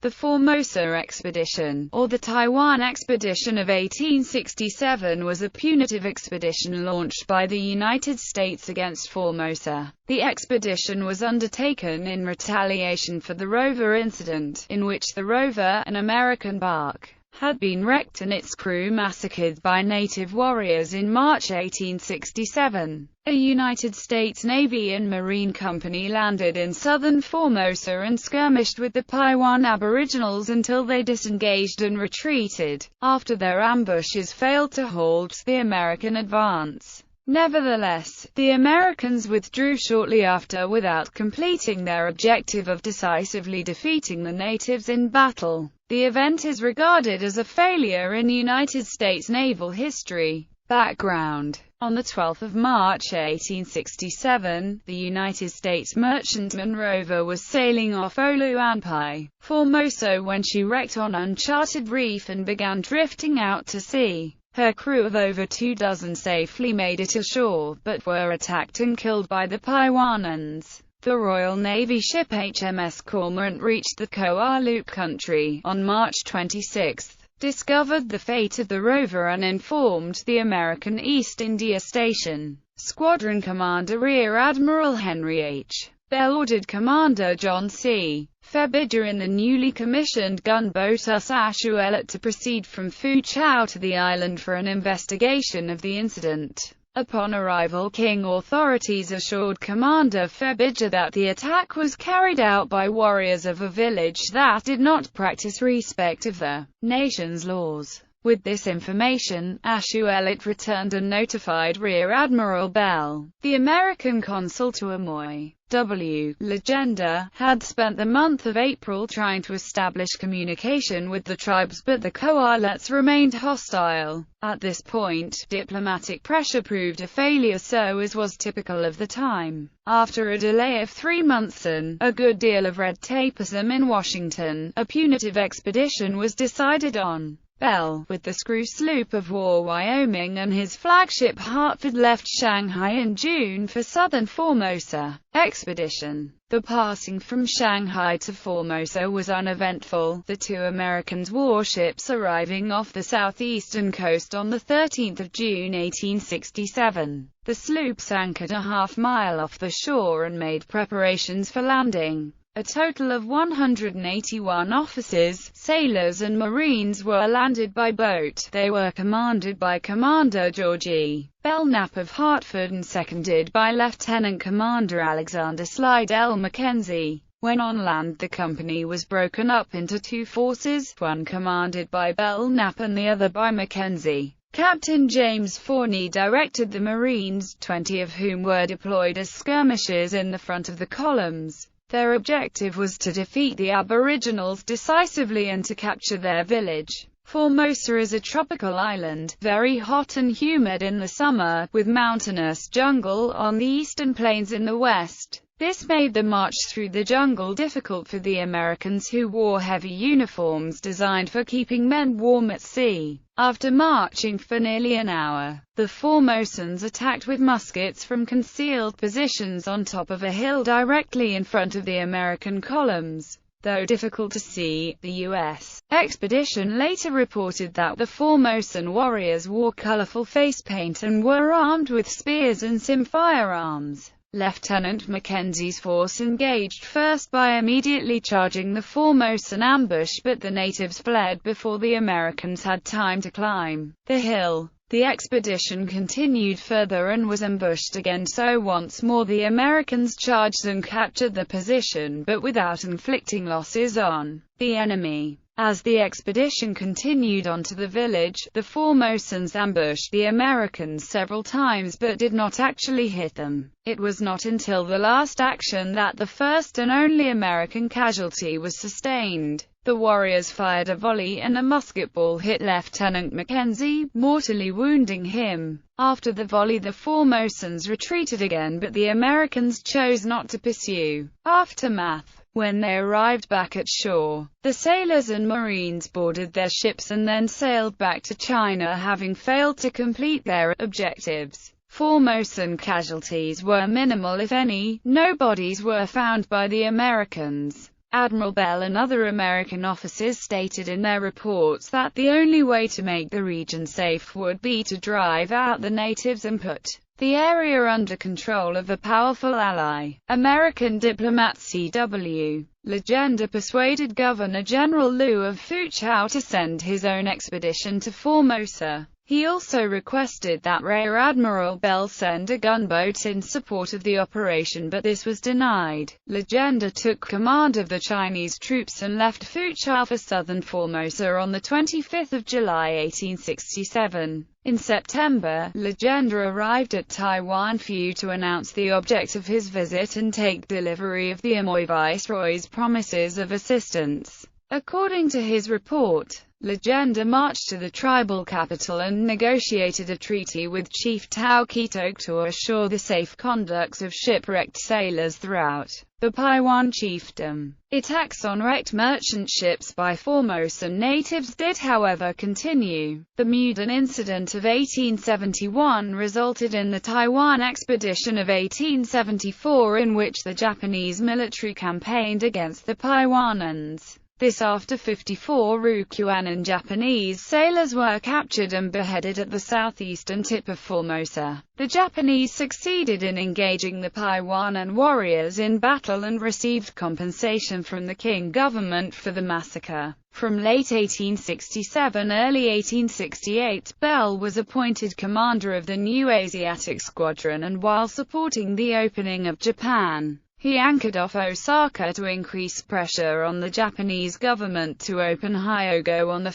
The Formosa Expedition, or the Taiwan Expedition of 1867, was a punitive expedition launched by the United States against Formosa. The expedition was undertaken in retaliation for the rover incident, in which the rover, an American bark, had been wrecked and its crew massacred by native warriors in March 1867. A United States Navy and Marine company landed in southern Formosa and skirmished with the Taiwan Aboriginals until they disengaged and retreated, after their ambushes failed to halt the American advance. Nevertheless, the Americans withdrew shortly after without completing their objective of decisively defeating the natives in battle. The event is regarded as a failure in United States naval history. Background: on 12 March 1867, the United States merchantman rover was sailing off Oluanpai, Formosa when she wrecked on uncharted reef and began drifting out to sea. Her crew of over 24 safely made it ashore, but were attacked and killed by the Taiwanans. The Royal Navy ship HMS Cormorant reached the Koa Loop country on March 26, discovered the fate of the rover and informed the American East India Station. Squadron Commander Rear Admiral Henry H. Bell ordered Commander John C. Febija in the newly commissioned gunboat Ashuelit to proceed from Fu Chau to the island for an investigation of the incident. Upon arrival, King authorities assured Commander Febija that the attack was carried out by warriors of a village that did not practice respect of the nation's laws. With this information, Ashuelit returned and notified Rear Admiral Bell. The American consul to Amoy, W. Legenda, had spent the month of April trying to establish communication with the tribes, but the Koalets remained hostile. At this point, diplomatic pressure proved a failure, so as was typical of the time. After a delay of 3 months and a good deal of red tapeism in Washington, a punitive expedition was decided on. Bell, with the screw sloop of war Wyoming and his flagship Harper, left Shanghai in June for southern Formosa expedition. The passing from Shanghai to Formosa was uneventful, the 2 American warships arriving off the southeastern coast on 13 June 1867. The sloops anchored a half-mile off the shore and made preparations for landing. A total of 181 officers, sailors and marines were landed by boat. They were commanded by Commander George E. Belknap of Hartford and seconded by Lieutenant Commander Alexander Slidell Mackenzie. When on land, the company was broken up into 2 forces, one commanded by Belknap and the other by Mackenzie. Captain James Forney directed the Marines, 20 of whom were deployed as skirmishers in the front of the columns. Their objective was to defeat the Aboriginals decisively and to capture their village. Formosa is a tropical island, very hot and humid in the summer, with mountainous jungle on the eastern plains in the west. This made the march through the jungle difficult for the Americans, who wore heavy uniforms designed for keeping men warm at sea. After marching for nearly an hour, the Formosans attacked with muskets from concealed positions on top of a hill directly in front of the American columns. Though difficult to see, the U.S. Expedition later reported that the Formosan warriors wore colorful face paint and were armed with spears and some firearms. Lieutenant Mackenzie's force engaged first by immediately charging the Formosan ambush, but the natives fled before the Americans had time to climb the hill. The expedition continued further and was ambushed again, so once more the Americans charged and captured the position, but without inflicting losses on the enemy. As the expedition continued on to the village, the Formosans ambushed the Americans several times but did not actually hit them. It was not until the last action that the first and only American casualty was sustained. The warriors fired a volley and a musket ball hit Lieutenant Mackenzie, mortally wounding him. After the volley, the Formosans retreated again, but the Americans chose not to pursue. Aftermath: when they arrived back at shore, the sailors and marines boarded their ships and then sailed back to China, having failed to complete their objectives. Formosan casualties were minimal if any. No bodies were found by the Americans. Admiral Bell and other American officers stated in their reports that the only way to make the region safe would be to drive out the natives and put the area under control of a powerful ally. American diplomat C.W. Legenda persuaded Governor-General Liu of Foochow to send his own expedition to Formosa. He also requested that Rear Admiral Bell send a gunboat in support of the operation, but this was denied. Legenda took command of the Chinese troops and left Foochow for southern Formosa on 25 July 1867. In September, Legenda arrived at Taiwan Fu to announce the object of his visit and take delivery of the Amoy Viceroy's promises of assistance. According to his report, Legenda marched to the tribal capital and negotiated a treaty with Chief Tao Kitok to assure the safe conduct of shipwrecked sailors throughout the Paiwan chiefdom. Attacks on wrecked merchant ships by Formosan natives did, however, continue. The Mudan Incident of 1871 resulted in the Taiwan Expedition of 1874, in which the Japanese military campaigned against the Paiwanans. This after 54 Ryukyuan Japanese sailors were captured and beheaded at the southeastern tip of Formosa. The Japanese succeeded in engaging the Paiwanan warriors in battle and received compensation from the Qing government for the massacre. From late 1867 early 1868, Bell was appointed commander of the new Asiatic Squadron, and while supporting the opening of Japan, he anchored off Osaka to increase pressure on the Japanese government to open Hyogo on 1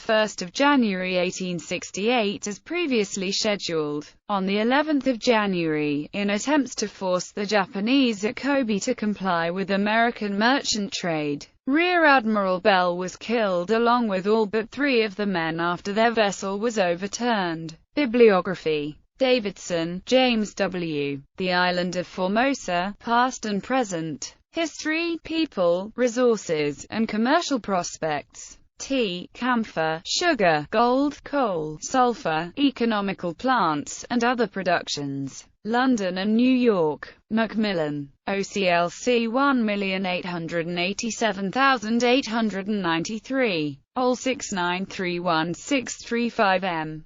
January 1868 as previously scheduled. On the 11th of January, in attempts to force the Japanese at Kobe to comply with American merchant trade, Rear Admiral Bell was killed along with all but 3 of the men after their vessel was overturned. Bibliography. Davidson, James W. The Island of Formosa, Past and Present. History, People, Resources, and Commercial Prospects. Tea, camphor, sugar, gold, coal, sulfur, economical plants, and other productions. London and New York. Macmillan. OCLC 1,887,893. OL 6931635M.